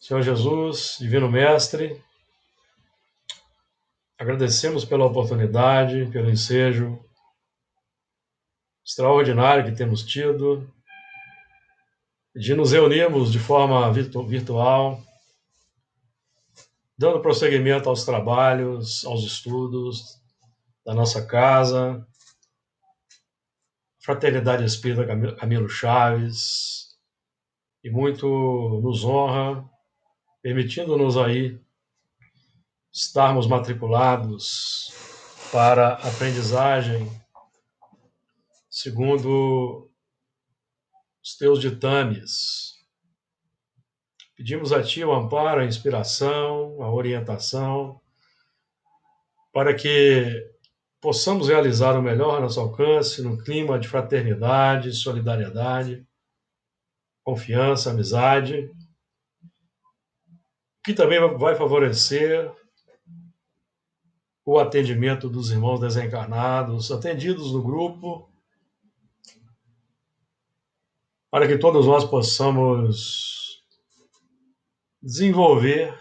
Senhor Jesus, Divino Mestre, agradecemos pela oportunidade, pelo ensejo extraordinário que temos tido de nos reunirmos de forma virtual, dando prosseguimento aos trabalhos, aos estudos da nossa casa, Fraternidade Espírita Camilo Chaves, e muito nos honra, permitindo-nos aí estarmos matriculados para aprendizagem segundo os teus ditames. Pedimos a Ti o amparo, a inspiração, a orientação, para que possamos realizar o melhor a nosso alcance no clima de fraternidade, solidariedade, confiança, amizade, que também vai favorecer o atendimento dos irmãos desencarnados, atendidos no grupo, para que todos nós possamos desenvolver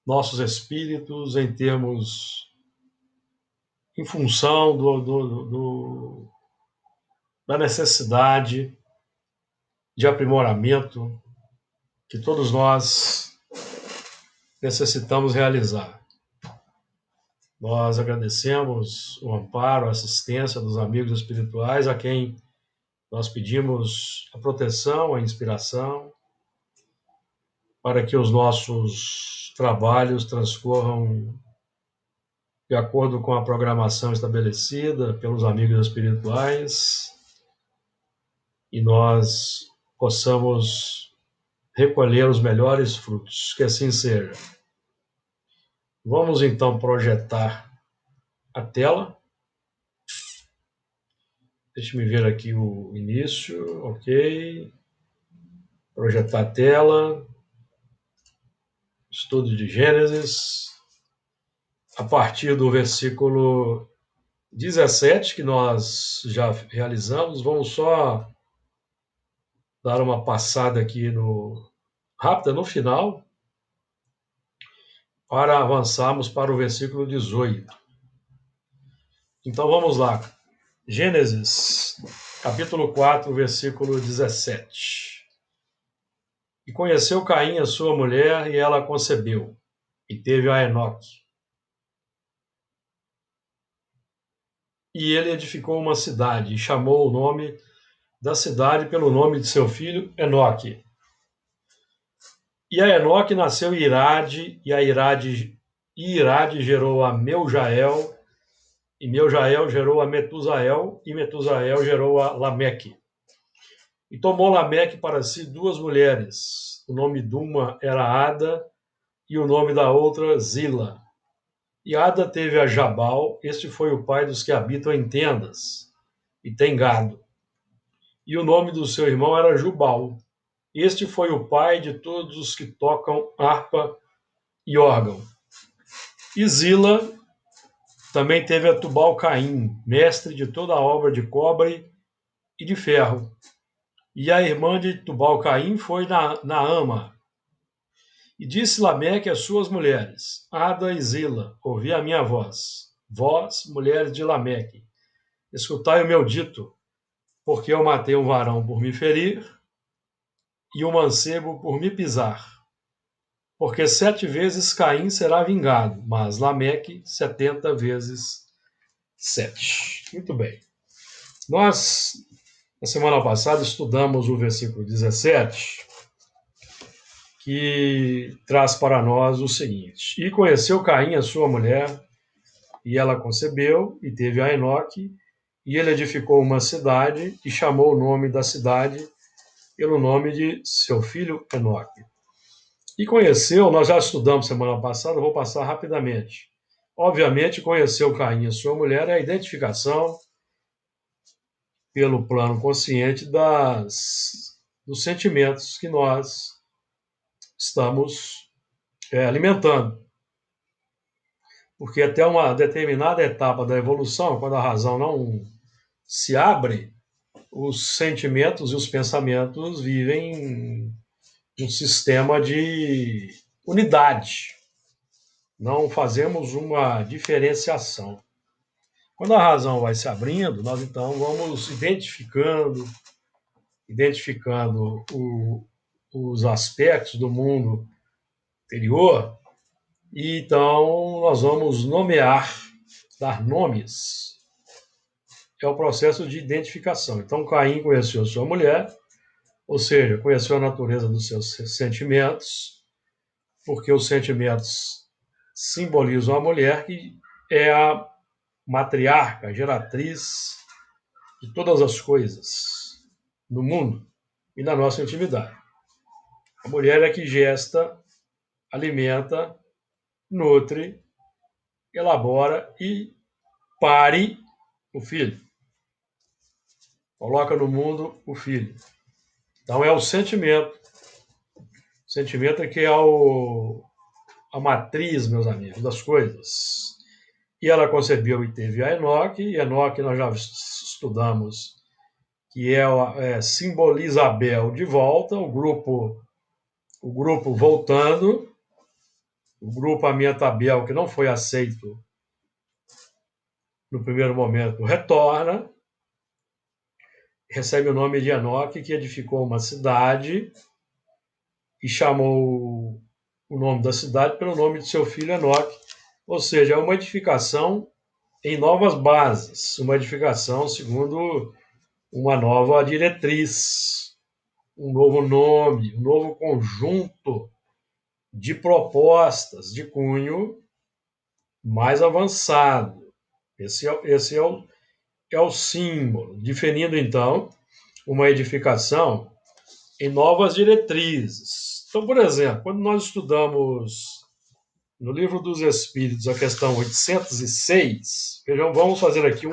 nossos espíritos em função da necessidade de aprimoramento que todos nós necessitamos realizar. Nós agradecemos o amparo, a assistência dos amigos espirituais, a quem nós pedimos a proteção, a inspiração, para que os nossos trabalhos transcorram de acordo com a programação estabelecida pelos amigos espirituais e nós possamos recolher os melhores frutos. Que assim seja. Vamos então projetar a tela. Deixe-me ver aqui o início, ok. Projetar a tela. Estudo de Gênesis. A partir do versículo 17, que nós já realizamos, vamos só dar uma passada aqui rápida no final, para avançarmos para o versículo 18. Então vamos lá. Gênesis, capítulo 4, versículo 17. E conheceu Caim a sua mulher, e ela concebeu, e teve a Enoque. E ele edificou uma cidade, e chamou o nome da cidade pelo nome de seu filho, Enoque. E a Enoque nasceu Irade, e Irade gerou a Meujael, e Meujael gerou a Metusael, e Metusael gerou a Lameque. E tomou Lameque para si duas mulheres. O nome de uma era Ada, e o nome da outra Zila. E Ada teve a Jabal, este foi o pai dos que habitam em tendas, e tem gado. E o nome do seu irmão era Jubal. Este foi o pai de todos os que tocam harpa e órgão. E Zila também teve a Tubal-Caim, mestre de toda a obra de cobre e de ferro. E a irmã de Tubal-Caim foi Naama. E disse Lameque às suas mulheres, Ada e Zila, ouvi a minha voz. Vós, mulheres de Lameque, escutai o meu dito, porque eu matei um varão por me ferir e um mancebo por me pisar. Porque 7 vezes Caim será vingado, mas Lameque 70 vezes 7. Muito bem. Nós, na semana passada, estudamos o versículo 17, que traz para nós o seguinte: E conheceu Caim a sua mulher, e ela concebeu, e teve a Enoque, e ele edificou uma cidade, e chamou o nome da cidade pelo nome de seu filho Enoque. E conheceu, nós já estudamos semana passada, vou passar rapidamente. Obviamente, conheceu Caim a sua mulher, é a identificação pelo plano consciente dos sentimentos que nós estamos alimentando. Porque até uma determinada etapa da evolução, quando a razão não se abre, os sentimentos e os pensamentos vivem um sistema de unidade. Não fazemos uma diferenciação. Quando a razão vai se abrindo, nós então vamos identificando os aspectos do mundo interior, e então nós vamos nomear, dar nomes. É o processo de identificação. Então Caim conheceu sua mulher, ou seja, conheceu a natureza dos seus sentimentos, porque os sentimentos simbolizam a mulher, que é a matriarca, a geratriz de todas as coisas no mundo e na nossa intimidade. A mulher é que gesta, alimenta, nutre, elabora e pare o filho. Coloca no mundo o filho. Então é o sentimento. O sentimento é que é a matriz, meus amigos, das coisas. E ela concebeu e teve a Enoque, e Enoque nós já estudamos que simboliza Abel de volta, o grupo voltando, o grupo Amianta Abel, que não foi aceito no primeiro momento, retorna, recebe o nome de Enoque, que edificou uma cidade e chamou o nome da cidade pelo nome de seu filho Enoque, ou seja, é uma edificação em novas bases, uma edificação segundo uma nova diretriz, um novo nome, um novo conjunto de propostas de cunho mais avançado. Esse é o símbolo, definindo então uma edificação em novas diretrizes. Então, por exemplo, quando nós estudamos no Livro dos Espíritos a questão 806, vejam, vamos fazer aqui um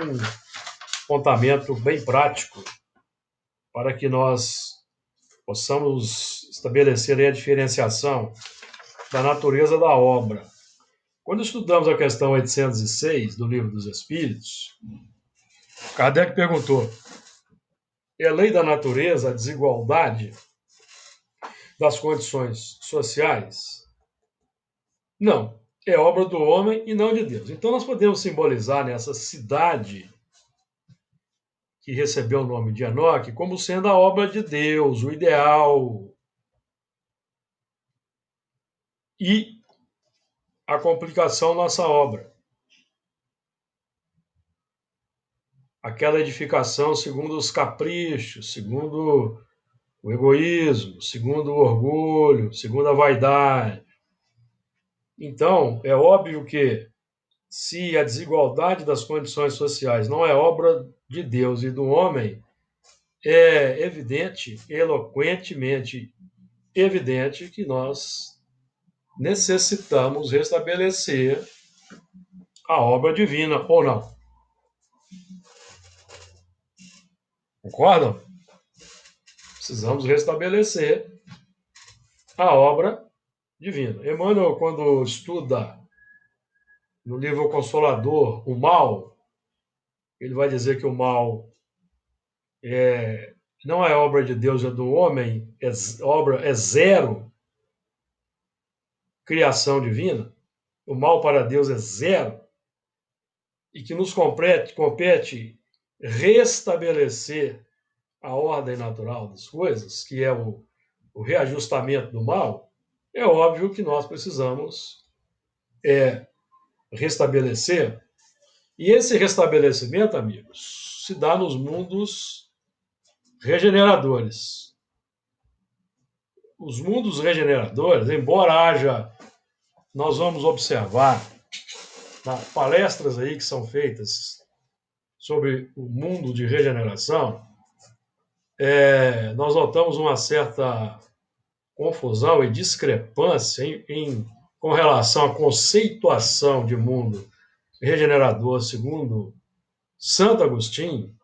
apontamento bem prático para que nós possamos estabelecer a diferenciação da natureza da obra. Quando estudamos a questão 806 do Livro dos Espíritos, Kardec perguntou: é lei da natureza a desigualdade das condições sociais? Não, é obra do homem e não de Deus. Então nós podemos simbolizar nessa cidade que recebeu o nome de Enoque como sendo a obra de Deus, o ideal. E a complicação nossa obra. Aquela edificação segundo os caprichos, segundo o egoísmo, segundo o orgulho, segundo a vaidade. Então, é óbvio que se a desigualdade das condições sociais não é obra de Deus e do homem, é evidente, eloquentemente evidente, que nós necessitamos restabelecer a obra divina, ou não? Concordam? Precisamos restabelecer a obra divina. Emmanuel, quando estuda no livro Consolador o mal, ele vai dizer que o mal não é obra de Deus, é do homem, é zero criação divina. O mal para Deus é zero, e que nos compete restabelecer a ordem natural das coisas, que é o reajustamento do mal. É óbvio que nós precisamos restabelecer. E esse restabelecimento, amigos, se dá nos mundos regeneradores. Os mundos regeneradores, embora haja, nós vamos observar palestras aí que são feitas sobre o mundo de regeneração, nós notamos uma certa confusão e discrepância com relação à conceituação de mundo regenerador segundo Santo Agostinho.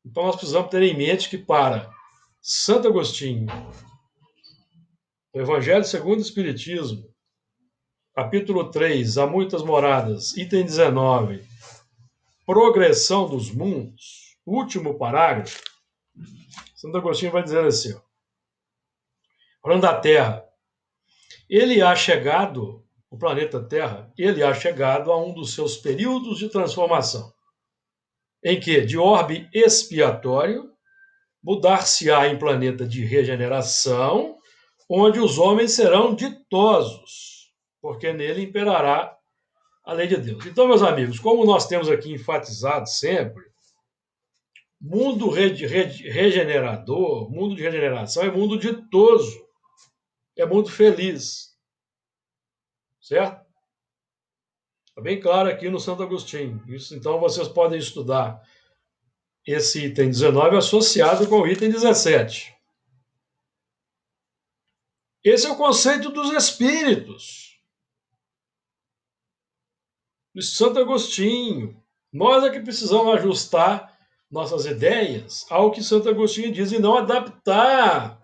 Então nós precisamos ter em mente que para Santo Agostinho, o Evangelho segundo o Espiritismo, capítulo 3, há muitas moradas, item 19, progressão dos mundos, último parágrafo, Santo Agostinho vai dizer assim: falando da Terra, ele há chegado, o planeta Terra, ele há chegado a um dos seus períodos de transformação, em que, de orbe expiatório, mudar-se-á em planeta de regeneração, onde os homens serão ditosos, porque nele imperará a lei de Deus. Então, meus amigos, como nós temos aqui enfatizado sempre, mundo regenerador, mundo de regeneração é mundo ditoso, é mundo feliz, certo? Está bem claro aqui no Santo Agostinho. Isso, então, vocês podem estudar esse item 19 associado com o item 17. Esse é o conceito dos espíritos, de Santo Agostinho. Nós é que precisamos ajustar nossas ideias ao que Santo Agostinho diz e não adaptar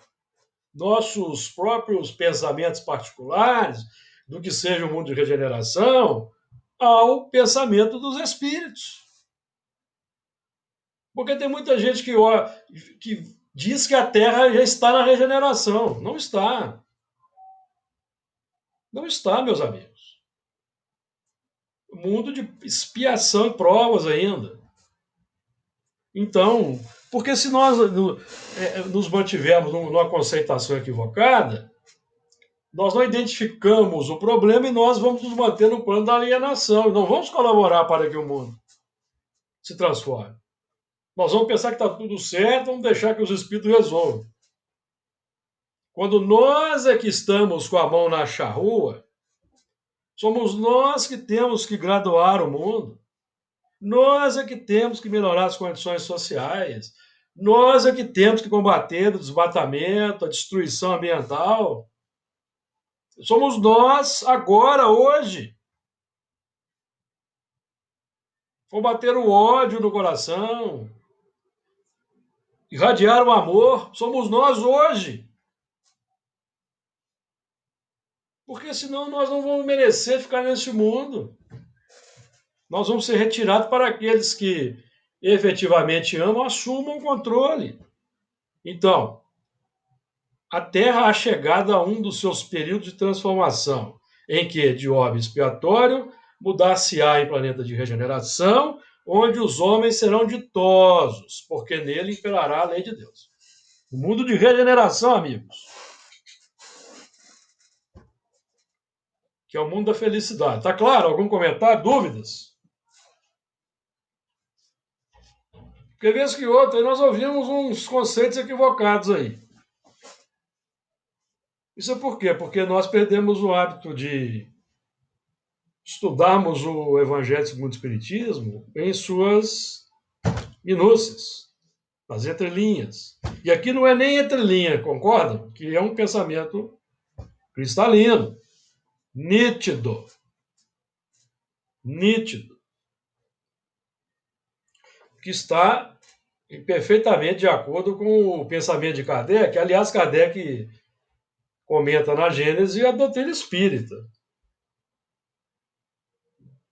nossos próprios pensamentos particulares do que seja o mundo de regeneração ao pensamento dos espíritos. Porque tem muita gente que diz que a Terra já está na regeneração. Não está. Não está, meus amigos. Mundo de expiação e provas ainda. Então, porque se nós nos mantivermos numa conceituação equivocada, nós não identificamos o problema e nós vamos nos manter no plano da alienação. Não vamos colaborar para que o mundo se transforme. Nós vamos pensar que está tudo certo, vamos deixar que os espíritos resolvam. Quando nós é que estamos com a mão na charrua, somos nós que temos que graduar o mundo. Nós é que temos que melhorar as condições sociais. Nós é que temos que combater o desmatamento, a destruição ambiental. Somos nós, agora, hoje. Combater o ódio no coração. Irradiar o amor. Somos nós hoje. Porque senão nós não vamos merecer ficar nesse mundo. Nós vamos ser retirados para aqueles que efetivamente amam, assumam o controle. Então, a Terra há chegado a um dos seus períodos de transformação, em que, de orbe expiatório, mudar-se-á em planeta de regeneração, onde os homens serão ditosos, porque nele imperará a lei de Deus. O mundo de regeneração, amigos, que é o mundo da felicidade. Tá claro? Algum comentário? Dúvidas? Porque vez que outra, nós ouvimos uns conceitos equivocados aí. Isso é por quê? Porque nós perdemos o hábito de estudarmos o Evangelho segundo o Espiritismo em suas minúcias, nas entrelinhas. E aqui não é nem entrelinha, concordam? Que é um pensamento cristalino, nítido. Nítido. Que está perfeitamente de acordo com o pensamento de Kardec. Aliás, Kardec comenta na Gênese a doutrina espírita.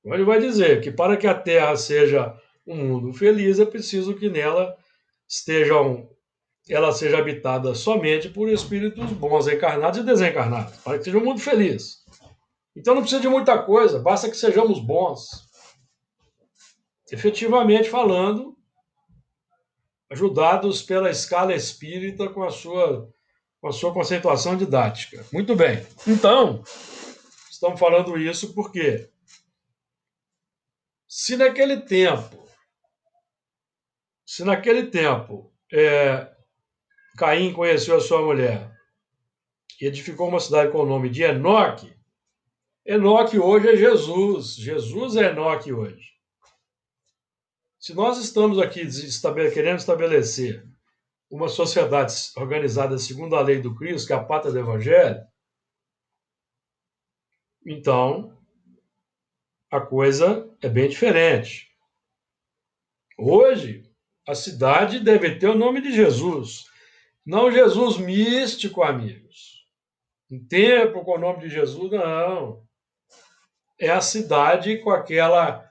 Ele vai dizer que para que a Terra seja um mundo feliz, é preciso que nela ela seja habitada somente por espíritos bons, encarnados e desencarnados, para que seja um mundo feliz. Então não precisa de muita coisa, basta que sejamos bons. Efetivamente falando, ajudados pela escala espírita com a sua conceituação didática. Muito bem. Então, estamos falando isso porque se naquele tempo Caim conheceu a sua mulher e edificou uma cidade com o nome de Enoque, Enoque hoje é Jesus. Jesus é Enoque hoje. Se nós estamos aqui querendo estabelecer uma sociedade organizada segundo a lei do Cristo, que é a pátria do Evangelho, então a coisa é bem diferente. Hoje, a cidade deve ter o nome de Jesus. Não Jesus místico, amigos. Um templo com o nome de Jesus, não. É a cidade com aquela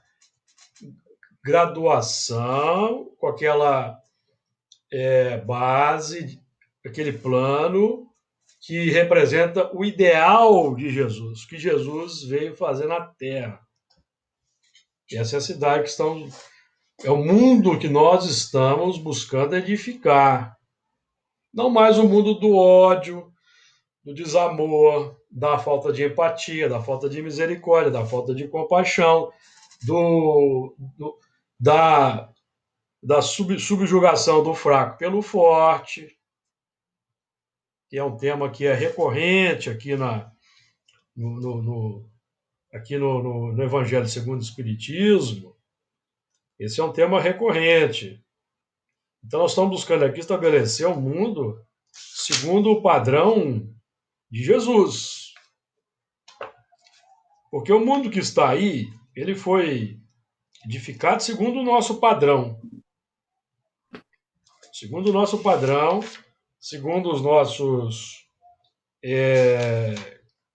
graduação, com aquela base, aquele plano que representa o ideal de Jesus, que Jesus veio fazer na Terra. Essa é a cidade que estamos, é o mundo que nós estamos buscando edificar. Não mais o mundo do ódio, do desamor, da falta de empatia, da falta de misericórdia, da falta de compaixão, da, da subjugação do fraco pelo forte, que é um tema que é recorrente aqui, no Evangelho segundo o Espiritismo. Esse é um tema recorrente. Então, nós estamos buscando aqui estabelecer o mundo segundo o padrão de Jesus. Porque o mundo que está aí, ele foi edificado segundo o nosso padrão. Segundo o nosso padrão, segundo os nossos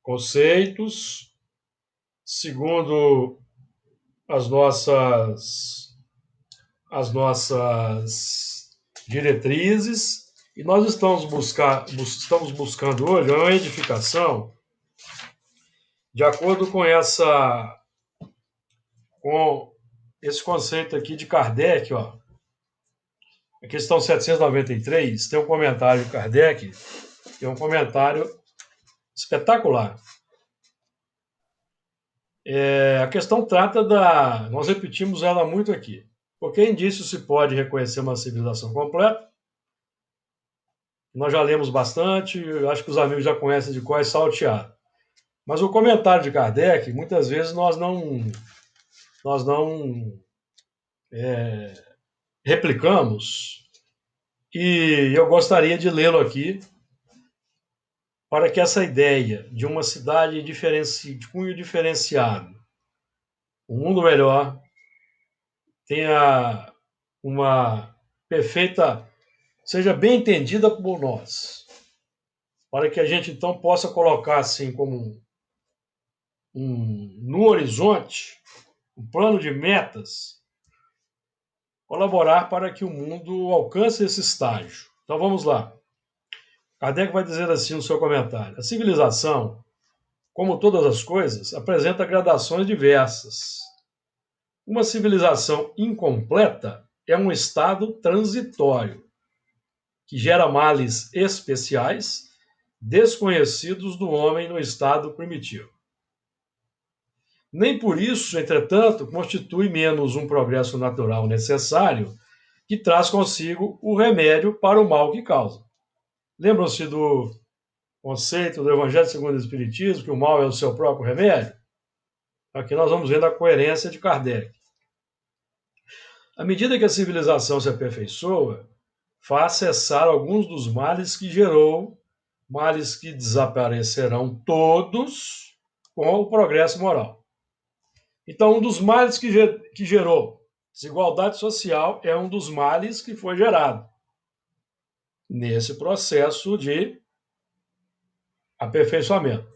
conceitos, segundo as nossas diretrizes, e nós estamos buscando hoje uma edificação de acordo com esse conceito aqui de Kardec, ó. A questão 793 tem um comentário de Kardec, que é um comentário espetacular. A questão trata nós repetimos ela muito aqui. Por que indício se pode reconhecer uma civilização completa? Nós já lemos bastante, acho que os amigos já conhecem de qual é salteado. Mas o comentário de Kardec, muitas vezes nós não replicamos, e eu gostaria de lê-lo aqui, para que essa ideia de uma cidade de cunho diferenciado, um mundo melhor, tenha uma perfeita, seja bem entendida por nós, para que a gente então possa colocar assim como no horizonte um plano de metas, colaborar para que o mundo alcance esse estágio. Então vamos lá. Kardec vai dizer assim no seu comentário: a civilização, como todas as coisas, apresenta gradações diversas. Uma civilização incompleta é um estado transitório, que gera males especiais, desconhecidos do homem no estado primitivo. Nem por isso, entretanto, constitui menos um progresso natural necessário, que traz consigo o remédio para o mal que causa. Lembram-se do conceito do Evangelho segundo o Espiritismo, que o mal é o seu próprio remédio? Aqui nós vamos ver a coerência de Kardec. À medida que a civilização se aperfeiçoa, faz cessar alguns dos males que gerou, males que desaparecerão todos com o progresso moral. Então, um dos males que gerou desigualdade social é um dos males que foi gerado nesse processo de aperfeiçoamento.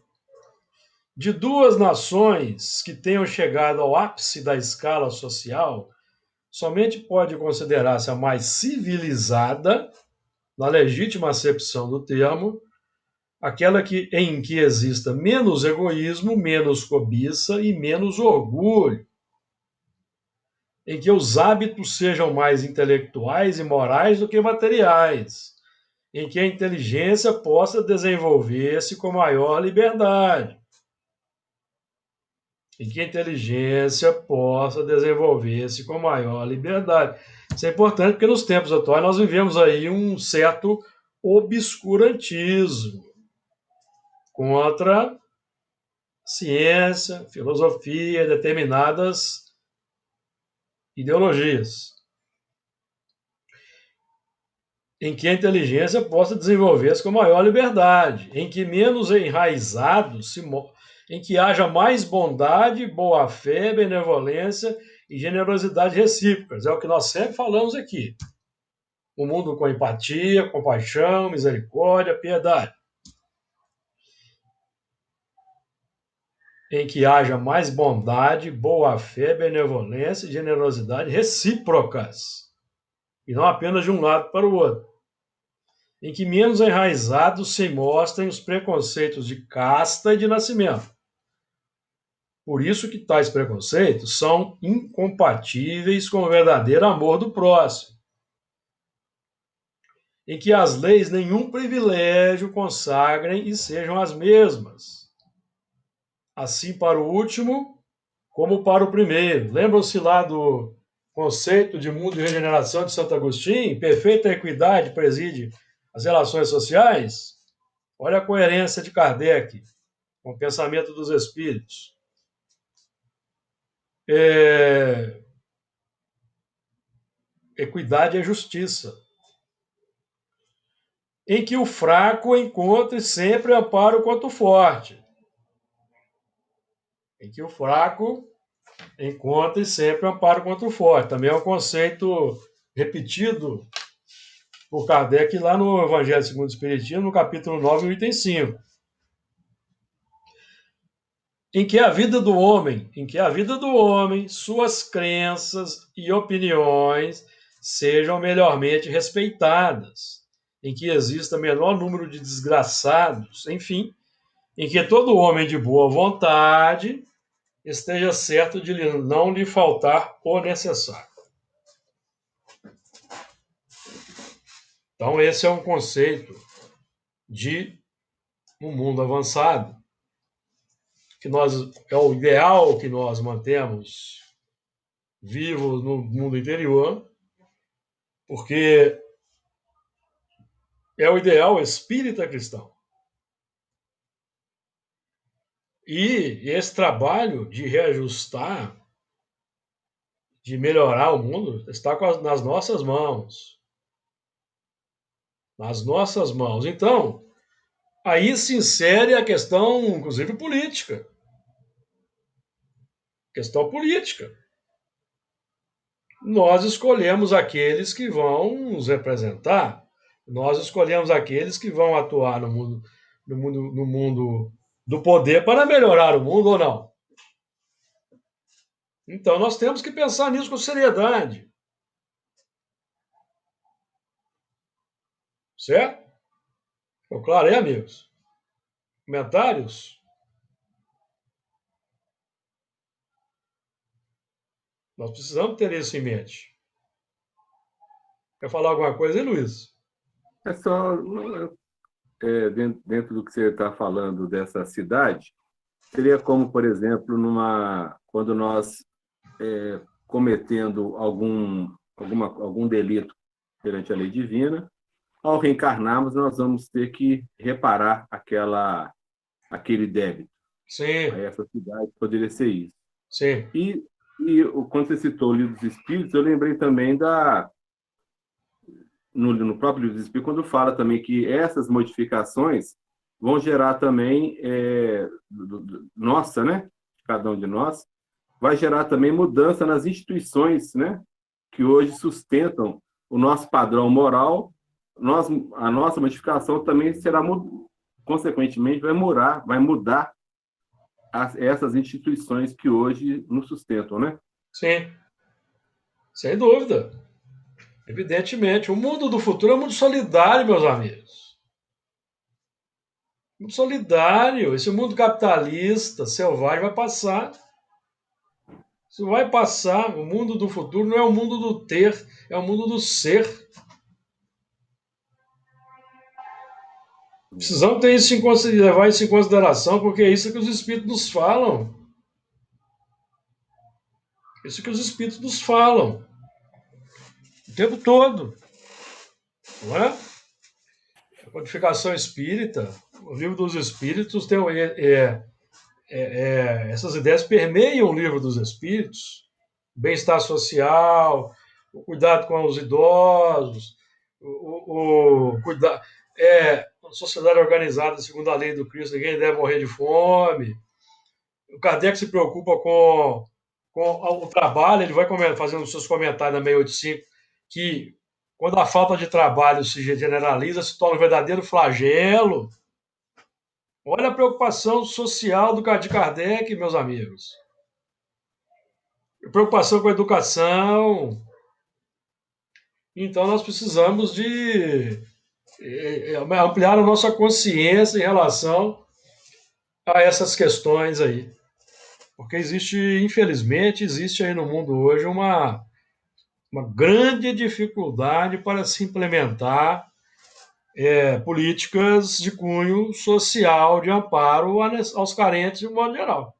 De duas nações que tenham chegado ao ápice da escala social, somente pode considerar-se a mais civilizada, na legítima acepção do termo, aquela em que exista menos egoísmo, menos cobiça e menos orgulho, em que os hábitos sejam mais intelectuais e morais do que materiais, em que a inteligência possa desenvolver-se com maior liberdade, em que a inteligência possa desenvolver-se com maior liberdade. Isso é importante porque nos tempos atuais nós vivemos aí um certo obscurantismo contra ciência, filosofia, determinadas ideologias, em que a inteligência possa desenvolver-se com maior liberdade, em que menos enraizados em que haja mais bondade, boa-fé, benevolência e generosidade recíprocas. É o que nós sempre falamos aqui. Um mundo com empatia, compaixão, misericórdia, piedade. Em que haja mais bondade, boa-fé, benevolência e generosidade recíprocas. E não apenas de um lado para o outro. em que menos enraizados se mostrem os preconceitos de casta e de nascimento. Por isso que tais preconceitos são incompatíveis com o verdadeiro amor do próximo, em que as leis nenhum privilégio consagrem e sejam as mesmas. Assim para o último, como para o primeiro. Lembram-se lá do conceito de mundo de regeneração de Santo Agostinho? Perfeita equidade preside as relações sociais? Olha a coerência de Kardec com o pensamento dos espíritos. Equidade é justiça. Em que o fraco encontre sempre amparo contra o forte. Em que o fraco encontre sempre amparo contra o forte. Também é um conceito repetido por Kardec lá no Evangelho segundo o Espiritismo, no capítulo 9, no item 5. Em que a vida do homem, suas crenças e opiniões sejam melhormente respeitadas, em que exista menor número de desgraçados, enfim, em que todo homem de boa vontade esteja certo de não lhe faltar o necessário. Então, esse é um conceito de um mundo avançado, que é o ideal que nós mantemos vivo no mundo interior, porque é o ideal espírita cristão. E esse trabalho de reajustar, de melhorar o mundo, está nas nossas mãos. Nas nossas mãos. Então, aí se insere a questão, inclusive, política. Questão política. Nós escolhemos aqueles que vão nos representar, nós escolhemos aqueles que vão atuar no mundo do poder para melhorar o mundo ou não. Então nós temos que pensar nisso com seriedade. Certo? Ficou claro aí, amigos? Comentários? Nós precisamos ter isso em mente. Quer falar alguma coisa aí, Luiz? É só, dentro do que você está falando dessa cidade, seria como, por exemplo, quando nós cometendo algum delito perante a lei divina, ao reencarnarmos, nós vamos ter que reparar aquele débito. Sim. Aí essa cidade poderia ser isso. Sim. E quando você citou o Livro dos Espíritos, eu lembrei também no próprio Livro dos Espíritos, quando fala também que essas modificações vão gerar também, nossa, né? Cada um de nós, vai gerar também mudança nas instituições, né? Que hoje sustentam o nosso padrão moral. A nossa modificação também será, consequentemente, vai mudar essas instituições que hoje nos sustentam, né? Sim. Sem dúvida. Evidentemente. O mundo do futuro é um mundo solidário, meus amigos. Um mundo solidário. Esse mundo capitalista, selvagem, vai passar. Isso vai passar. O mundo do futuro não é o mundo do ter, é o mundo do ser. Precisamos ter isso levar isso em consideração, porque é isso que os espíritos nos falam. Isso que os espíritos nos falam. O tempo todo. Não é? A codificação espírita, o livro dos espíritos tem essas ideias permeiam o livro dos espíritos. Bem-estar social, o cuidado com os idosos, o cuidar, uma sociedade organizada segundo a lei do Cristo, ninguém deve morrer de fome. O Kardec se preocupa com o trabalho, ele vai fazendo seus comentários na 685, que quando a falta de trabalho se generaliza, se torna um verdadeiro flagelo. Olha a preocupação social de Kardec, meus amigos. Preocupação com a educação. Então nós precisamos de ampliar a nossa consciência em relação a essas questões aí. Porque existe, infelizmente, existe aí no mundo hoje uma grande dificuldade para se implementar políticas de cunho social de amparo aos carentes de um modo geral.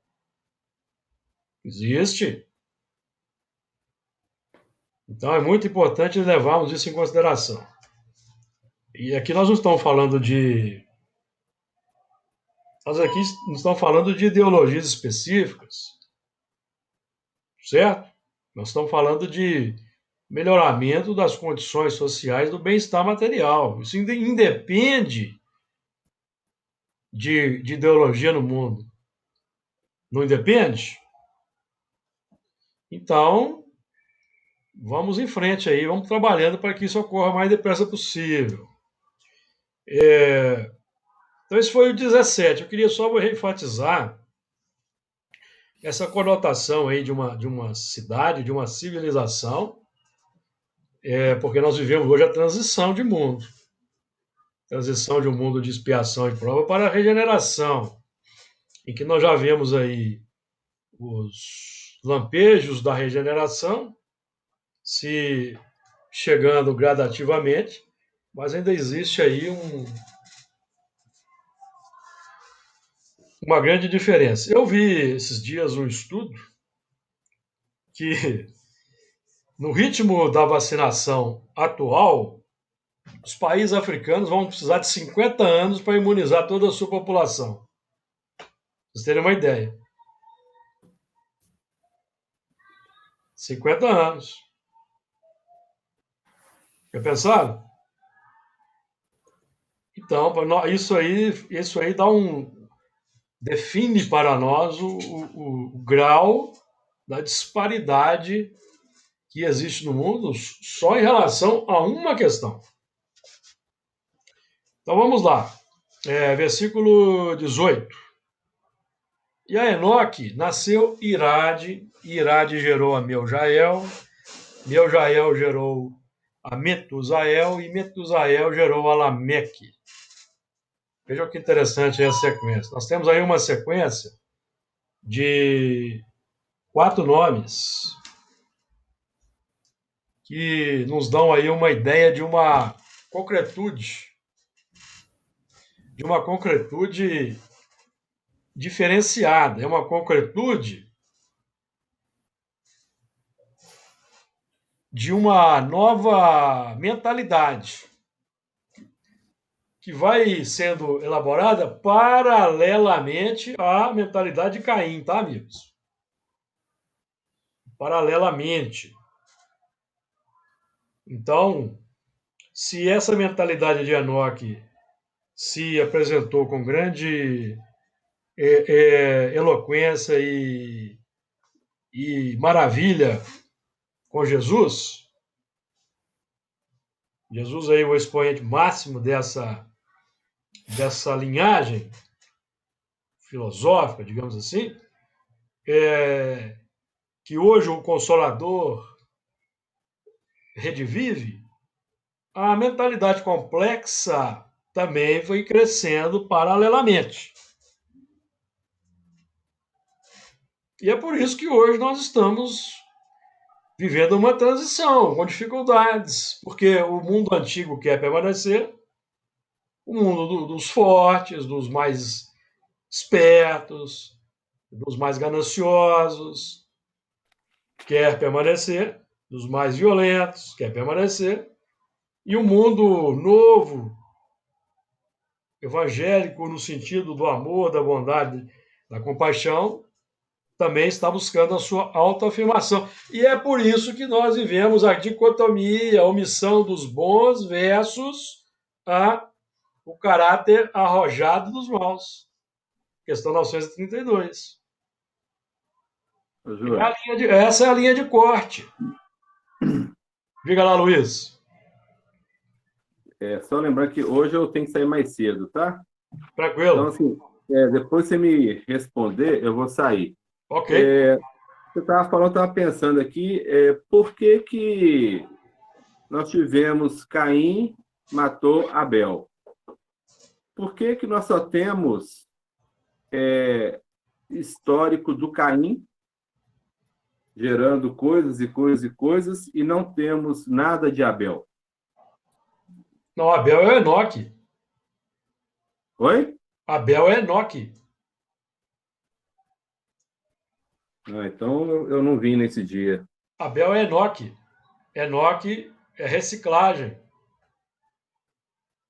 Existe. Então é muito importante levarmos isso em consideração. E aqui nós não estamos falando de. Nós aqui não estamos falando de ideologias específicas, certo? Nós estamos falando de melhoramento das condições sociais do bem-estar material. Isso independe de ideologia no mundo. Não independe? Então, vamos em frente aí, vamos trabalhando para que isso ocorra o mais depressa possível. Então, esse foi o 17. Eu queria só enfatizar essa conotação aí de uma cidade, de uma civilização, porque nós vivemos hoje a transição de mundo. Transição de um mundo de expiação e prova para a regeneração, em que nós já vemos aí os lampejos da regeneração se chegando gradativamente, mas ainda existe aí uma grande diferença. Eu vi esses dias um estudo que, no ritmo da vacinação atual, os países africanos vão precisar de 50 anos para imunizar toda a sua população. Pra vocês terem uma ideia. 50 anos. Já pensaram? Então, isso aí define para nós o grau da disparidade que existe no mundo só em relação a uma questão. Então vamos lá. Versículo 18. E a Enoque nasceu Irade, Irade gerou a Meujael, Meujael gerou a Metusael, e Metusael gerou a Lameque. Vejam que interessante essa sequência. Nós temos aí uma sequência de 4 nomes que nos dão aí uma ideia de uma concretude diferenciada, é uma concretude de uma nova mentalidade que vai sendo elaborada paralelamente à mentalidade de Caim, tá, amigos? Paralelamente. Então, se essa mentalidade de Enoque se apresentou com grande eloquência e maravilha com Jesus, Jesus aí é o expoente máximo dessa linhagem filosófica, digamos assim, que hoje o Consolador redivive, a mentalidade complexa também foi crescendo paralelamente. E é por isso que hoje nós estamos vivendo uma transição com dificuldades, porque o mundo antigo quer permanecer, o mundo dos fortes, dos mais espertos, dos mais gananciosos, quer permanecer, dos mais violentos, quer permanecer, e o mundo novo, evangélico, no sentido do amor, da bondade, da compaixão, também está buscando a sua autoafirmação. E é por isso que nós vivemos a dicotomia, a omissão dos bons versus o caráter arrojado dos maus. Questão 932. Essa é a linha de corte. Diga lá, Luiz. Só lembrar que hoje eu tenho que sair mais cedo, tá? Tranquilo. Então, assim, depois você me responder, eu vou sair. Ok. Você estava pensando aqui, por que nós tivemos Caim matou Abel. Por que que nós só temos histórico do Caim, gerando coisas e coisas e coisas, e não temos nada de Abel? Não, Abel é o Enoque. Oi? Abel é Enoque. Então eu não vim nesse dia. Abel é Enoque. Enoque é reciclagem.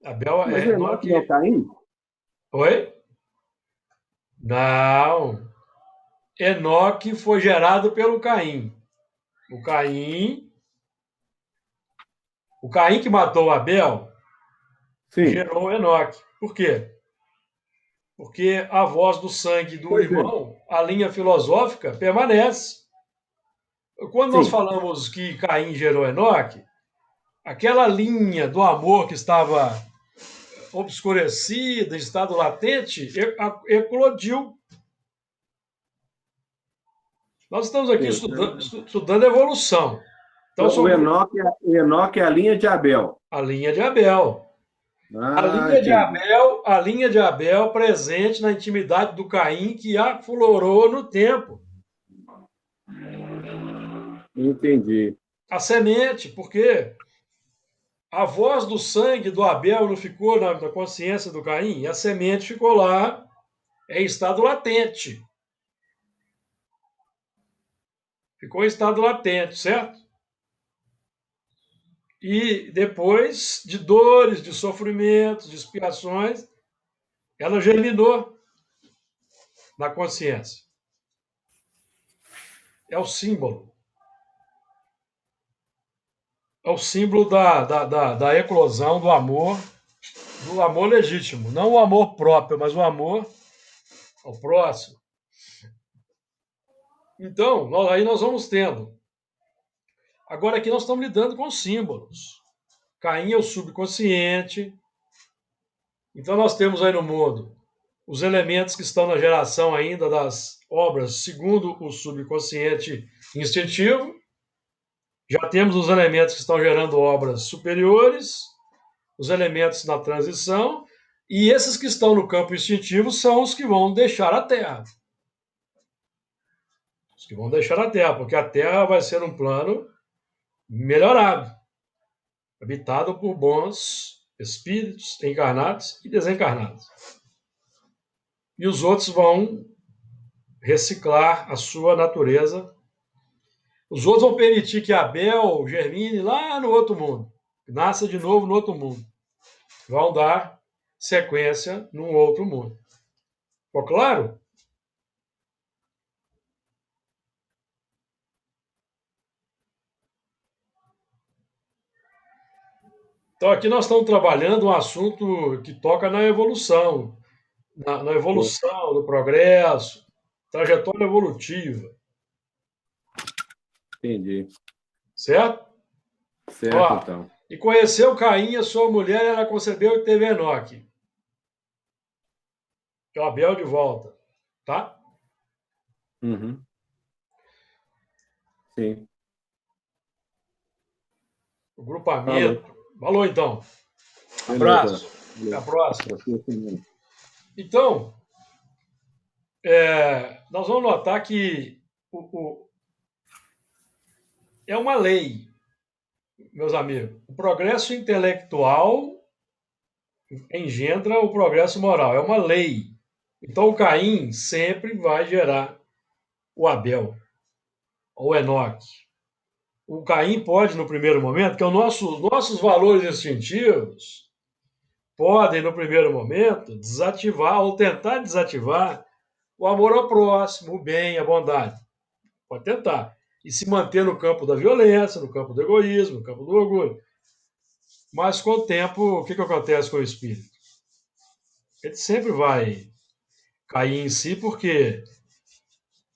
Abel Mas é o Enoque não é o Enoque. Caim? Oi? Não. Enoque foi gerado pelo Caim. O Caim. O Caim que matou Abel Sim. gerou Enoque. Por quê? Porque a voz do sangue do Pois é. irmão, a linha filosófica, permanece. Quando nós Sim. falamos que Caim gerou Enoque, aquela linha do amor que estava obscurecida, em estado latente, eclodiu. Nós estamos aqui estudando evolução. Então, Então, o Enoque é a linha de Abel. a linha de Abel. Entendi. A linha de Abel presente na intimidade do Caim que aflorou no tempo. Entendi. A semente, porque a voz do sangue do Abel não ficou na consciência do Caim, e a semente ficou lá em estado latente. Ficou em estado latente, certo? E depois de dores, de sofrimentos, de expiações, ela germinou na consciência. É o símbolo. É o símbolo da eclosão do amor legítimo. Não o amor próprio, mas o amor ao próximo. Então, aí nós vamos tendo. Agora aqui nós estamos lidando com símbolos. Caim é o subconsciente. Então nós temos aí no mundo os elementos que estão na geração ainda das obras segundo o subconsciente instintivo. Já temos os elementos que estão gerando obras superiores, os elementos na transição, e esses que estão no campo instintivo são os que vão deixar a Terra. Os que vão deixar a Terra, porque a Terra vai ser um plano melhorado, habitado por bons espíritos encarnados e desencarnados. E os outros vão reciclar a sua natureza. Os outros vão permitir que Abel germine lá no outro mundo, nasça de novo no outro mundo. Vão dar sequência num outro mundo. Ficou claro? Então, aqui nós estamos trabalhando um assunto que toca na evolução, na evolução, no progresso, trajetória evolutiva, Entendi. certo? Certo, Ó, então. e conheceu Caim, a sua mulher, ela concebeu e teve Enoque. É o Abel de volta, tá? Uhum. Sim. O Falou. grupamento. Falou, então. Beleza. Abraço. Até a próxima. Beleza. Então, nós vamos notar que é uma lei, meus amigos. O progresso intelectual engendra o progresso moral. É uma lei. Então, o Caim sempre vai gerar o Abel, ou Enoque. O Caim pode, no primeiro momento, que nossos valores instintivos podem, no primeiro momento, desativar ou tentar desativar o amor ao próximo, o bem, a bondade. Pode tentar. E se manter no campo da violência, no campo do egoísmo, no campo do orgulho. Mas com o tempo, o que acontece com o espírito? Ele sempre vai cair em si, porque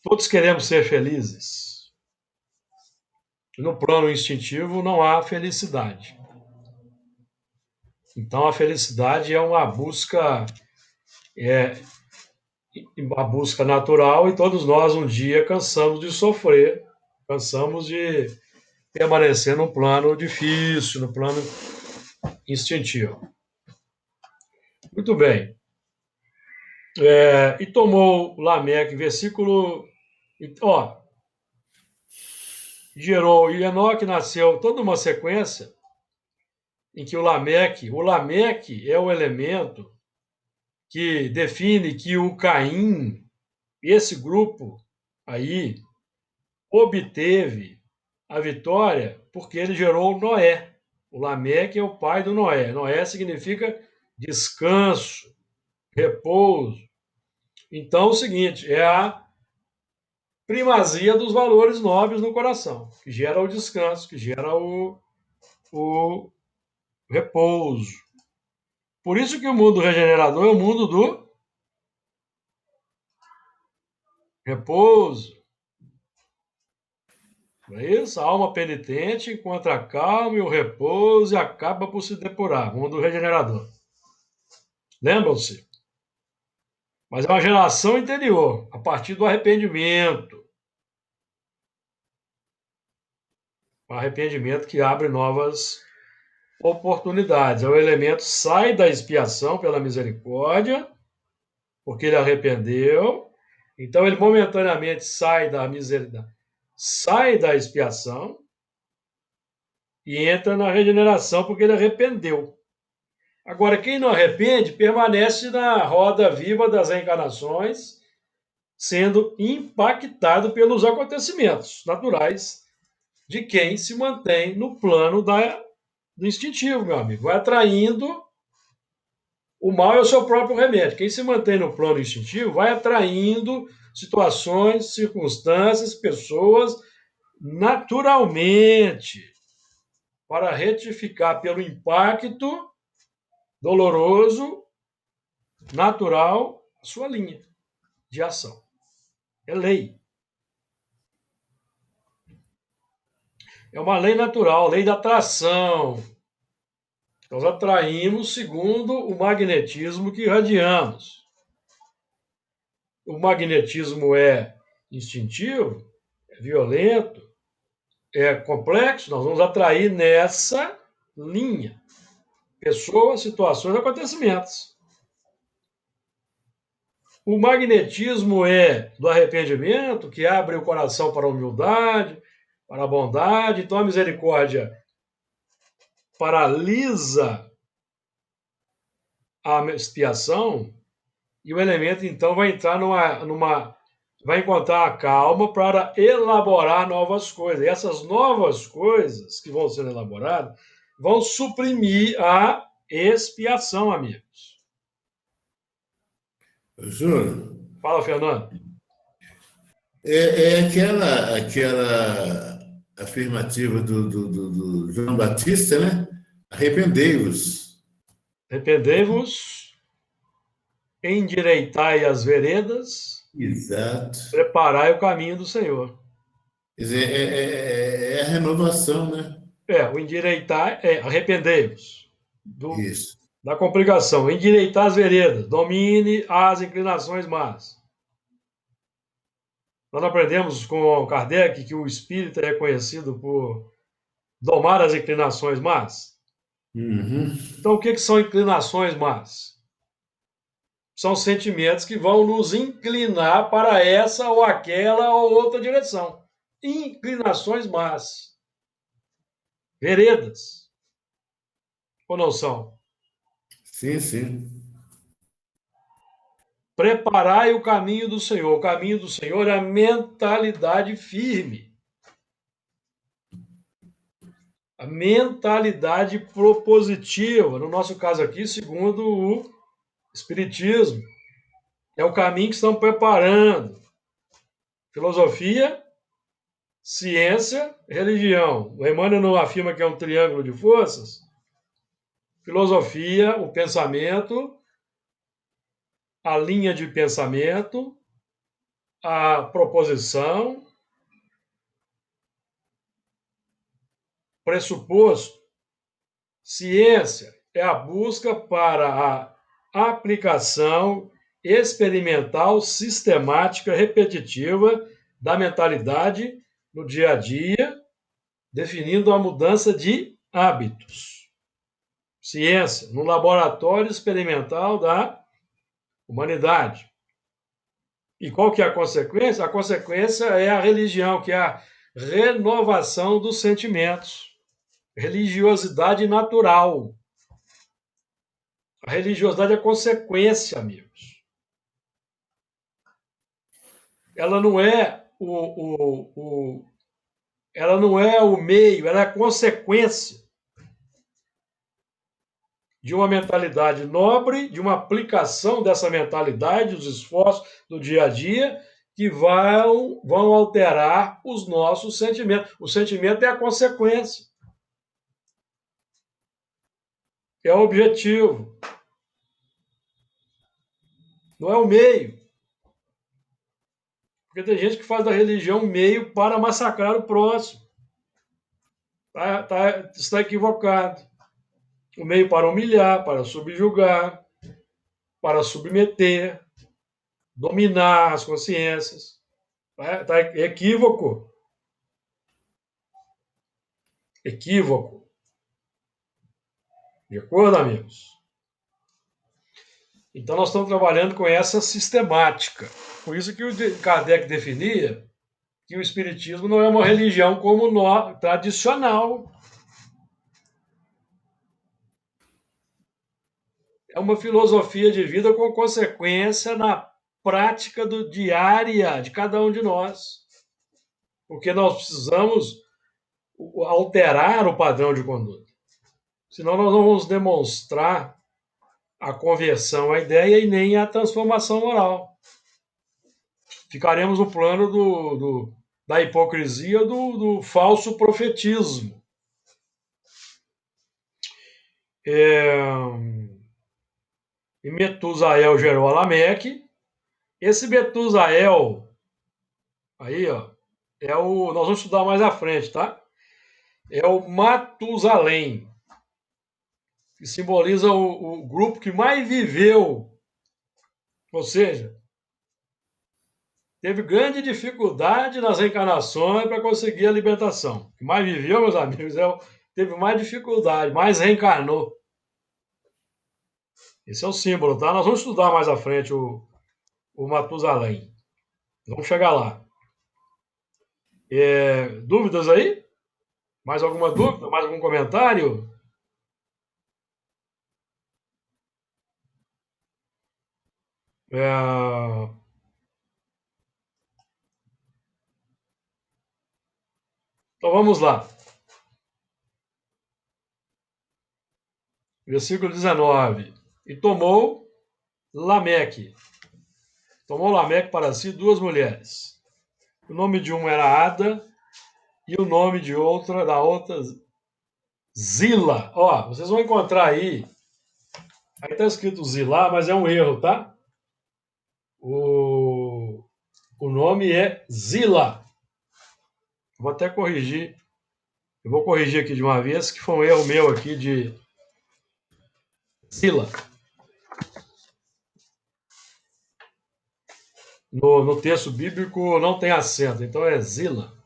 todos queremos ser felizes. No plano instintivo não há felicidade. Então a felicidade é uma busca natural, e todos nós um dia cansamos de sofrer, cansamos de permanecer num plano difícil, no plano instintivo. Muito bem. E tomou Lameque, versículo... gerou, e Enoque nasceu toda uma sequência em que o Lameque é o elemento que define que o Caim, esse grupo aí, obteve a vitória porque ele gerou Noé. O Lameque é o pai do Noé. Noé significa descanso, repouso. Então, é o seguinte, é a primazia dos valores nobres no coração, que gera o descanso, que gera o repouso. Por isso que o mundo regenerador é o mundo do repouso. Não é isso? A alma penitente encontra a calma e o repouso e acaba por se depurar. Mundo regenerador. Lembram-se? Mas é uma geração interior, a partir do arrependimento. O arrependimento que abre novas oportunidades. É o elemento sai da expiação pela misericórdia, porque ele arrependeu. Então ele momentaneamente sai da misericórdia, sai da expiação e entra na regeneração porque ele arrependeu. Agora, quem não arrepende permanece na roda viva das reencarnações, sendo impactado pelos acontecimentos naturais de quem se mantém no plano do instintivo, meu amigo. Vai atraindo. O mal é o seu próprio remédio. Quem se mantém no plano instintivo vai atraindo situações, circunstâncias, pessoas naturalmente para retificar pelo impacto doloroso, natural, a sua linha de ação. É lei. É uma lei natural, lei da atração. Nós atraímos segundo o magnetismo que irradiamos. O magnetismo é instintivo, é violento, é complexo, nós vamos atrair nessa linha pessoas, situações, acontecimentos. O magnetismo é do arrependimento, que abre o coração para a humildade, para a bondade. Então a misericórdia paralisa a expiação e o elemento então vai entrar vai encontrar a calma para elaborar novas coisas. E essas novas coisas que vão ser elaboradas vão suprimir a expiação, amigos. Júnior, Fala, Fernando. é aquela afirmativa do João Batista, né? Arrependei-vos. Arrependei-vos, endireitai as veredas, Exato. preparai o caminho do Senhor. Quer dizer, é a renovação, né? O endireitar é arrependei-vos Isso. da complicação, endireitar as veredas, domine as inclinações más. Nós aprendemos com Kardec que o espírito é conhecido por domar as inclinações más. Uhum. Então, o que são inclinações más? São sentimentos que vão nos inclinar para essa ou aquela ou outra direção. Inclinações más. Veredas. Ou não são? Sim, sim. Preparai o caminho do Senhor. O caminho do Senhor é a mentalidade firme. A mentalidade propositiva. No nosso caso aqui, segundo o Espiritismo. É o caminho que estão preparando. Filosofia, ciência, religião. O Emmanuel não afirma que é um triângulo de forças? Filosofia, o pensamento, a linha de pensamento, a proposição, pressuposto. Ciência é a busca para a aplicação experimental, sistemática, repetitiva da mentalidade no dia a dia, definindo a mudança de hábitos. ciência, no laboratório experimental da humanidade. E qual que é a consequência? A consequência é a religião, que é a renovação dos sentimentos. Religiosidade natural. A religiosidade é consequência, amigos. Ela não é ela não é o meio, ela é a consequência de uma mentalidade nobre, de uma aplicação dessa mentalidade, dos esforços do dia a dia, que vão alterar os nossos sentimentos. O sentimento é a consequência. É o objetivo. Não é o meio. Porque tem gente que faz da religião um meio para massacrar o próximo. Está equivocado. O meio para humilhar, para subjugar, para submeter, dominar as consciências. Está equívoco. Equívoco. De acordo, amigos? Então, nós estamos trabalhando com essa sistemática. Por isso que o Kardec definia que o Espiritismo não é uma religião como tradicional. É uma filosofia de vida com consequência na prática diária de cada um de nós. Porque nós precisamos alterar o padrão de conduta. Senão nós não vamos demonstrar a conversão à ideia e nem a transformação moral. Ficaremos no plano da hipocrisia, do falso profetismo. E Metusael gerou Lameque. Esse Metusael, aí, ó, nós vamos estudar mais à frente, tá? É o Matusalém, que simboliza o grupo que mais viveu, ou seja, teve grande dificuldade nas reencarnações para conseguir a libertação. O que mais viveu, meus amigos, teve mais dificuldade, mais reencarnou. Esse é o símbolo, tá? Nós vamos estudar mais à frente o Matusalém. Vamos chegar lá. Dúvidas aí? Mais alguma dúvida? Mais algum comentário? Então vamos lá. Versículo 19. E tomou Lameque para si 2 mulheres. O nome de uma era Ada e o nome da outra Zila. Ó, vocês vão encontrar aí está escrito Zilá, mas é um erro, tá? O nome é Zila. Vou até corrigir. Eu vou corrigir aqui de uma vez, que foi um erro meu aqui de Zila. No texto bíblico não tem acento, então é Zila.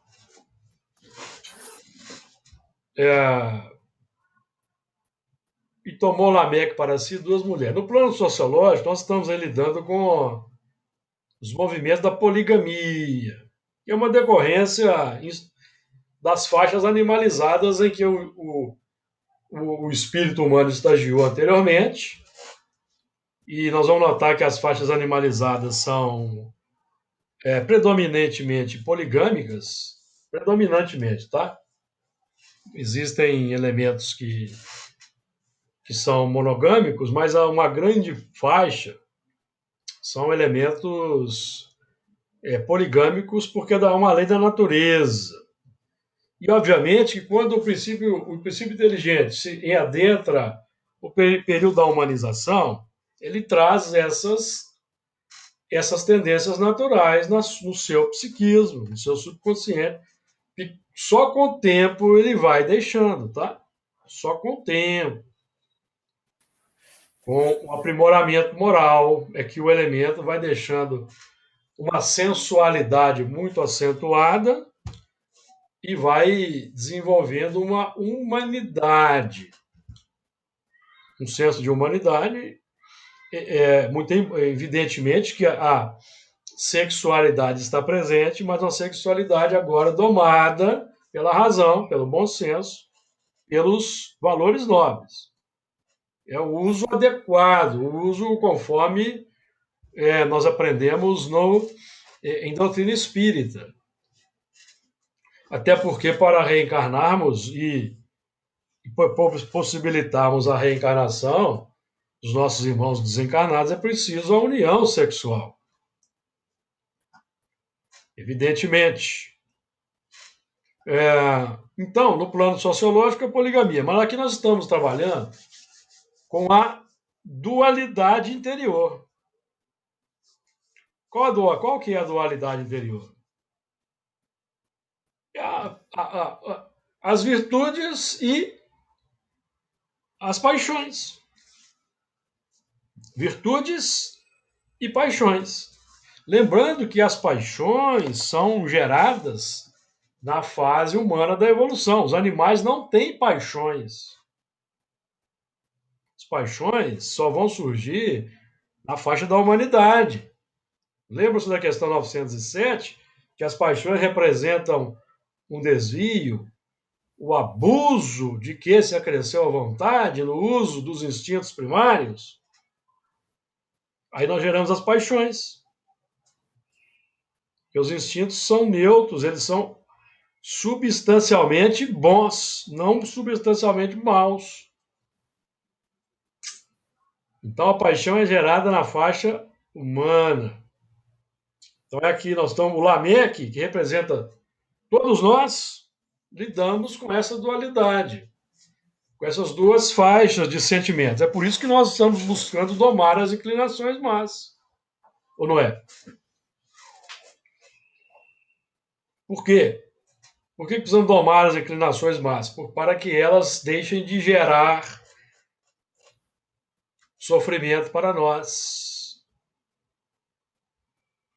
E tomou Lameque para si 2 mulheres. No plano sociológico, nós estamos aí lidando com os movimentos da poligamia, que é uma decorrência das faixas animalizadas em que o espírito humano estagiou anteriormente. E nós vamos notar que as faixas animalizadas são predominantemente poligâmicas, predominantemente, tá? Existem elementos que são monogâmicos, mas há uma grande faixa são elementos poligâmicos, porque é uma lei da natureza. E, obviamente, que quando o princípio inteligente se adentra o período da humanização, ele traz essas tendências naturais no seu psiquismo, no seu subconsciente, e só com o tempo ele vai deixando, tá? Só com o tempo. Com o aprimoramento moral, é que o elemento vai deixando uma sensualidade muito acentuada e vai desenvolvendo uma humanidade. um senso de humanidade, muito evidentemente que a sexualidade está presente, mas uma sexualidade agora domada pela razão, pelo bom senso, pelos valores nobres. É o uso adequado, o uso conforme nós aprendemos em doutrina espírita. Até porque para reencarnarmos e possibilitarmos a reencarnação dos nossos irmãos desencarnados, é preciso a união sexual. Evidentemente. Então, no plano sociológico, é poligamia. Mas aqui nós estamos trabalhando com a dualidade interior. Qual que é a dualidade interior? As virtudes e as paixões. Virtudes e paixões. Lembrando que as paixões são geradas na fase humana da evolução. Os animais não têm paixões. As paixões só vão surgir na faixa da humanidade. Lembra-se da questão 907, que as paixões representam um desvio, o abuso de que se acresceu à vontade no uso dos instintos primários? Aí nós geramos as paixões. Porque os instintos são neutros, eles são substancialmente bons, não substancialmente maus. Então a paixão é gerada na faixa humana. Então é aqui nós estamos, o Lameque, que representa todos nós, lidamos com essa dualidade, com essas duas faixas de sentimentos. É por isso que nós estamos buscando domar as inclinações más. Ou não é? Por quê? Por que precisamos domar as inclinações más? Para que elas deixem de gerar sofrimento para nós.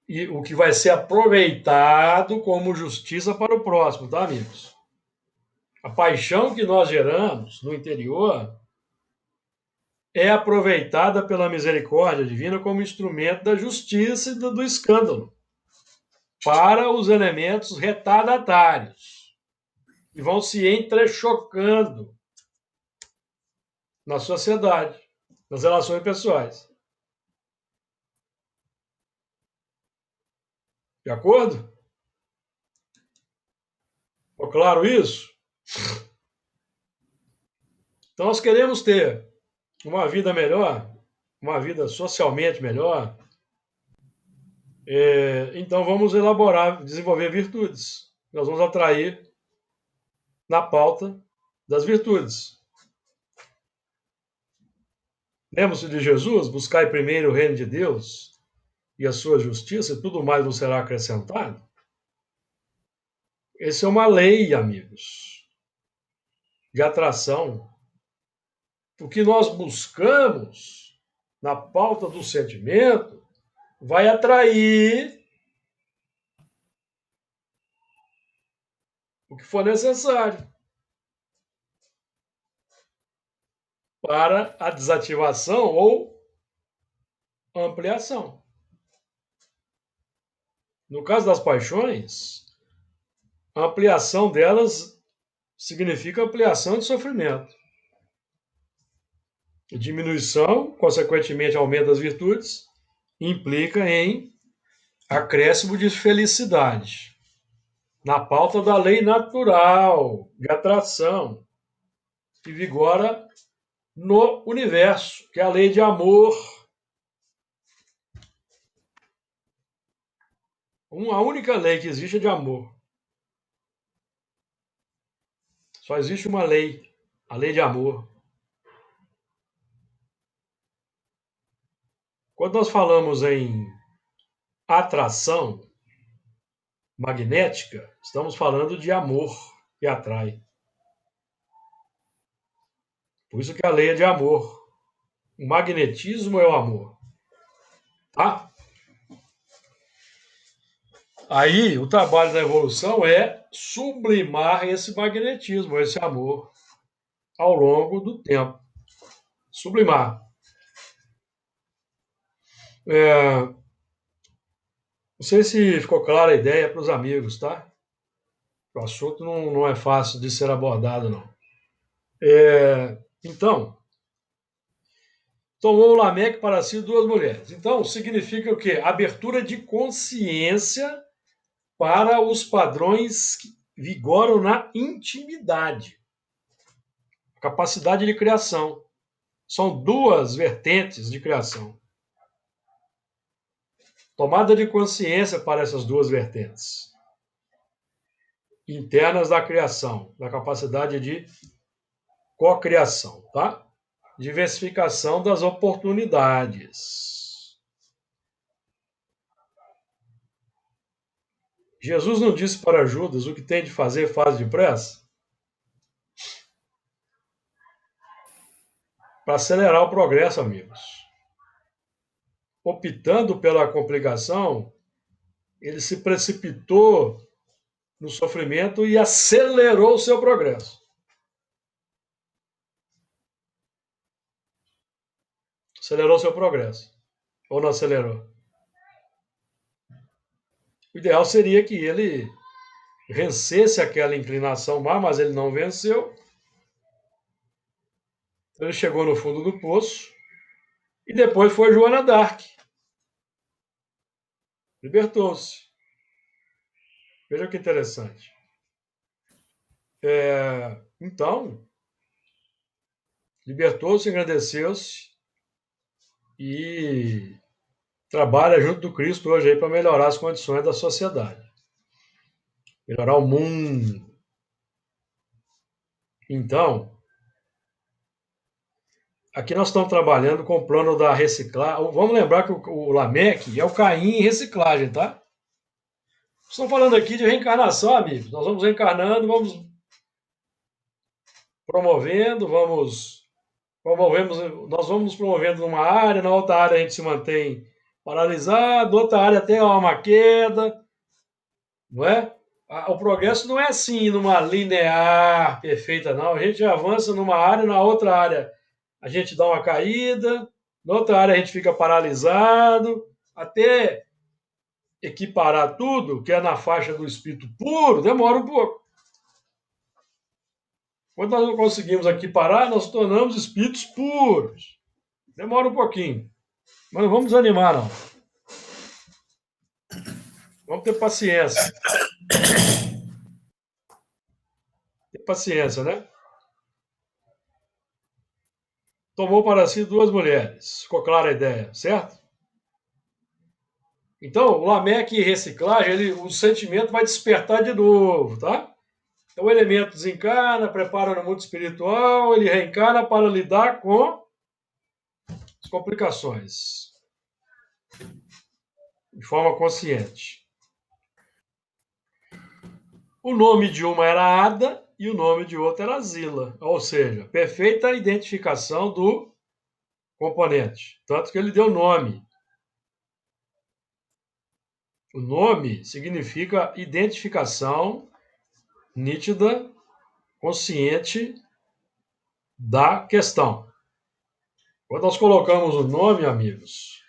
E o que vai ser aproveitado como justiça para o próximo, tá, amigos? A paixão que nós geramos no interior é aproveitada pela misericórdia divina como instrumento da justiça e do escândalo para os elementos retardatários que vão se entrechocando na sociedade, nas relações pessoais. De acordo? Ficou claro isso? Então nós queremos ter uma vida melhor, uma vida socialmente melhor. Então vamos elaborar, desenvolver virtudes. Nós vamos atrair na pauta das virtudes. Lembra-se de Jesus? Buscai primeiro o reino de Deus e a sua justiça, e tudo mais vos será acrescentado. Essa é uma lei, amigos, de atração. O que nós buscamos na pauta do sentimento vai atrair o que for necessário para a desativação ou ampliação. No caso das paixões, a ampliação delas significa ampliação de sofrimento. E diminuição, consequentemente, aumento das virtudes, implica em acréscimo de felicidade. Na pauta da lei natural de atração, que vigora no universo, que é a lei de amor. A única lei que existe é de amor. Só existe uma lei, a lei de amor. Quando nós falamos em atração magnética, estamos falando de amor que atrai. Por isso que a lei é de amor. O magnetismo é o amor. Tá? Aí, o trabalho da evolução é sublimar esse magnetismo, esse amor, ao longo do tempo. sublimar. Não sei se ficou clara a ideia para os amigos, tá? O assunto não é fácil de ser abordado, não. Então, tomou Lameque para si 2 mulheres. Então, significa o quê? Abertura de consciência para os padrões que vigoram na intimidade. Capacidade de criação. São 2 vertentes de criação. Tomada de consciência para essas 2 vertentes internas da criação, da capacidade de cocriação, tá? Diversificação das oportunidades. Jesus não disse para Judas: o que tem de fazer, faz depressa? Para acelerar o progresso, amigos. Optando pela complicação, ele se precipitou no sofrimento e acelerou o seu progresso. Acelerou o seu progresso. Ou não acelerou? O ideal seria que ele vencesse aquela inclinação má, mas ele não venceu. Ele chegou no fundo do poço e depois foi Joana d'Arc. Libertou-se. Veja que interessante. Então, libertou-se, engrandeceu-se e trabalha junto do Cristo hoje aí para melhorar as condições da sociedade. Melhorar o mundo. Então, aqui nós estamos trabalhando com o plano da reciclagem. Vamos lembrar que o Lameque é o Caim em reciclagem, tá? Estamos falando aqui de reencarnação, amigos. Nós vamos reencarnando, vamos promovendo, nós vamos nos promovendo numa área, na outra área a gente se mantém paralisado, outra área tem uma queda, não é? O progresso não é assim, numa linear perfeita, não. A gente avança numa área, na outra área a gente dá uma caída, na outra área a gente fica paralisado, até equiparar tudo, que é na faixa do espírito puro, demora um pouco. Quando nós não conseguimos equiparar, nós tornamos espíritos puros. Demora um pouquinho. Mas não vamos desanimar, não. Vamos ter paciência. Ter paciência, né? Tomou para si 2 mulheres. Ficou clara a ideia, certo? Então, o Lameque e reciclagem, o sentimento vai despertar de novo, tá? Então, o elemento desencarna, prepara no mundo espiritual, ele reencarna para lidar com as complicações. De forma consciente. O nome de uma era Ada e o nome de outra era Zila. Ou seja, perfeita identificação do componente. Tanto que ele deu nome. O nome significa identificação nítida, consciente da questão. Quando nós colocamos o nome, amigos,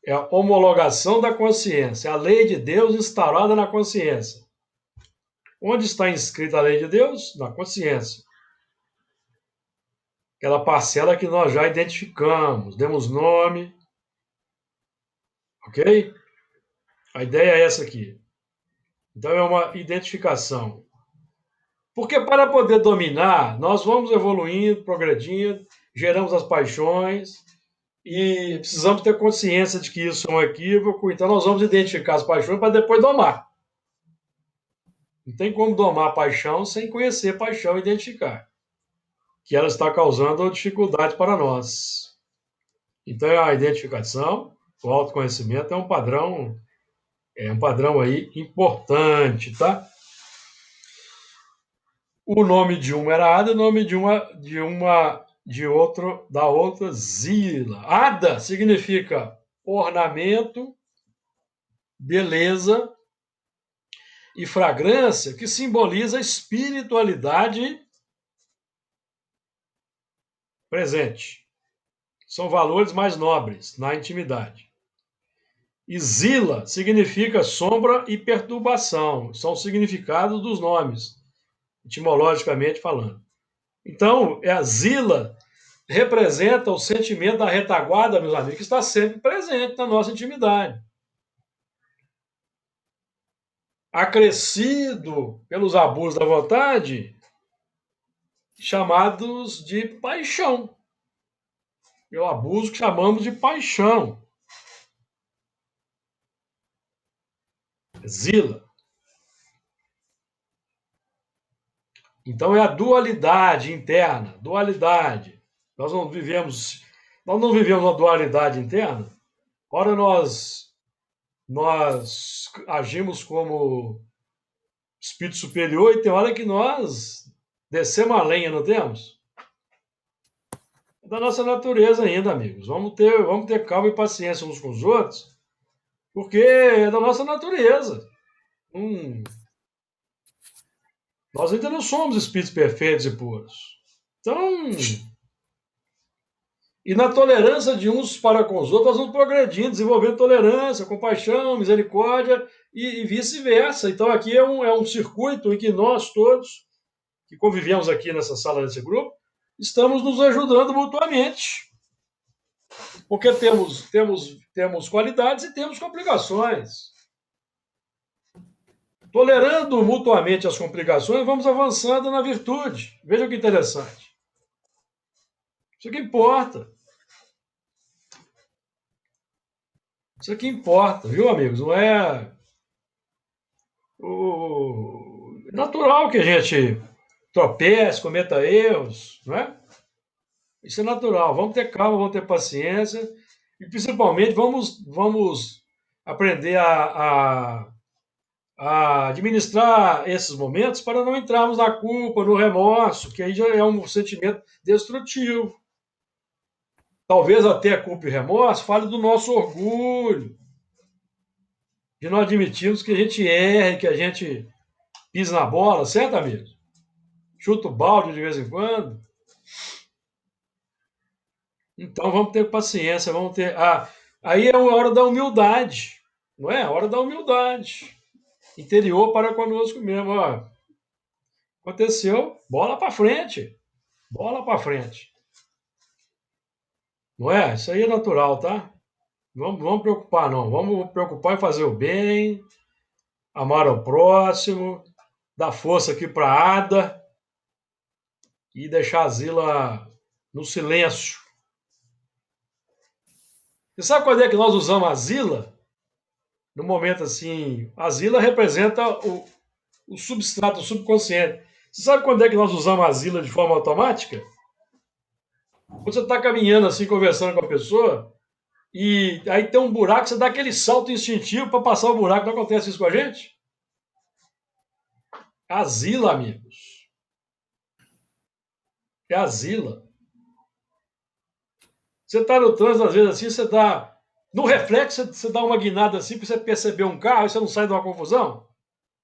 é a homologação da consciência, a lei de Deus instaurada na consciência. Onde está inscrita a lei de Deus? Na consciência. Aquela parcela que nós já identificamos, demos nome. Ok? A ideia é essa aqui. Então é uma identificação. Porque para poder dominar, nós vamos evoluindo, progredindo, geramos as paixões e precisamos ter consciência de que isso é um equívoco, então nós vamos identificar as paixões para depois domar. Não tem como domar a paixão sem conhecer a paixão e identificar que ela está causando dificuldade para nós. Então a identificação, o autoconhecimento é um padrão aí importante, tá? O nome de uma era Ada, o nome da outra Zila. Ada significa ornamento, beleza e fragrância, que simboliza a espiritualidade presente. São valores mais nobres na intimidade. E zila significa sombra e perturbação. São significados dos nomes, etimologicamente falando. Então, a zila representa o sentimento da retaguarda, meus amigos, que está sempre presente na nossa intimidade. Acrescido pelos abusos da vontade, chamados de paixão. Pelo abuso que chamamos de paixão. Zila. Então é a dualidade interna, dualidade. Nós não vivemos uma dualidade interna. Ora nós agimos como espírito superior e tem hora que nós descemos a lenha, não temos? É da nossa natureza ainda, amigos. Vamos ter calma e paciência uns com os outros, porque é da nossa natureza. Nós ainda não somos espíritos perfeitos e puros. Então, e na tolerância de uns para com os outros, nós vamos progredindo, desenvolvendo tolerância, compaixão, misericórdia e vice-versa. Então, aqui é um circuito em que nós todos, que convivemos aqui nessa sala, nesse grupo, estamos nos ajudando mutuamente. Porque temos qualidades e temos complicações. Tolerando mutuamente as complicações, vamos avançando na virtude. Veja que interessante. Isso que importa. Isso que importa, viu, amigos? Não é natural que a gente tropece, cometa erros, não é? Isso é natural. Vamos ter calma, vamos ter paciência e, principalmente, vamos aprender a administrar esses momentos para não entrarmos na culpa, no remorso, que aí já é um sentimento destrutivo. Talvez até a culpa e remorso fale do nosso orgulho, de não admitirmos que a gente erre, que a gente pisa na bola, certo, amigos? Chuta o balde de vez em quando. Então vamos ter paciência, vamos ter. Aí é a hora da humildade, não é? A hora da humildade. Interior para conosco mesmo. Ó. Aconteceu, bola para frente. Bola para frente. Não é? Isso aí é natural, tá? Vamos preocupar, não. Vamos preocupar em fazer o bem, amar ao próximo, dar força aqui para a Ada e deixar a Zila no silêncio. Você sabe quando é que nós usamos a Zila? No momento assim, a Zila representa o substrato, o subconsciente. Você sabe quando é que nós usamos a Zila de forma automática? Quando você está caminhando assim, conversando com a pessoa, e aí tem um buraco, você dá aquele salto instintivo para passar o buraco. Não acontece isso com a gente? É a Zila, amigos. É a Zila. Você está no trânsito, às vezes assim, você dá. No reflexo, você dá uma guinada assim para você perceber um carro e você não sai de uma confusão?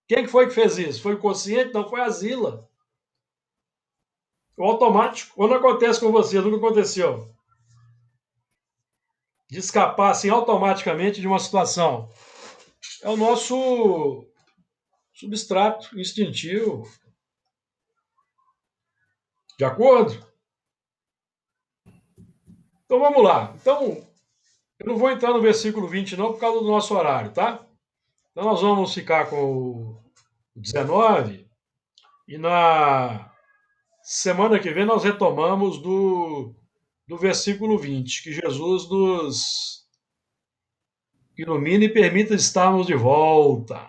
Quem que foi que fez isso? Foi o consciente? Não, foi a Zila. O automático. Quando acontece com você, nunca aconteceu. De escapar assim automaticamente de uma situação. É o nosso substrato instintivo. De acordo? Então vamos lá. Então, eu não vou entrar no versículo 20 não, por causa do nosso horário, tá? Então nós vamos ficar com o 19 e na semana que vem nós retomamos do versículo 20, que Jesus nos ilumine e permita estarmos de volta.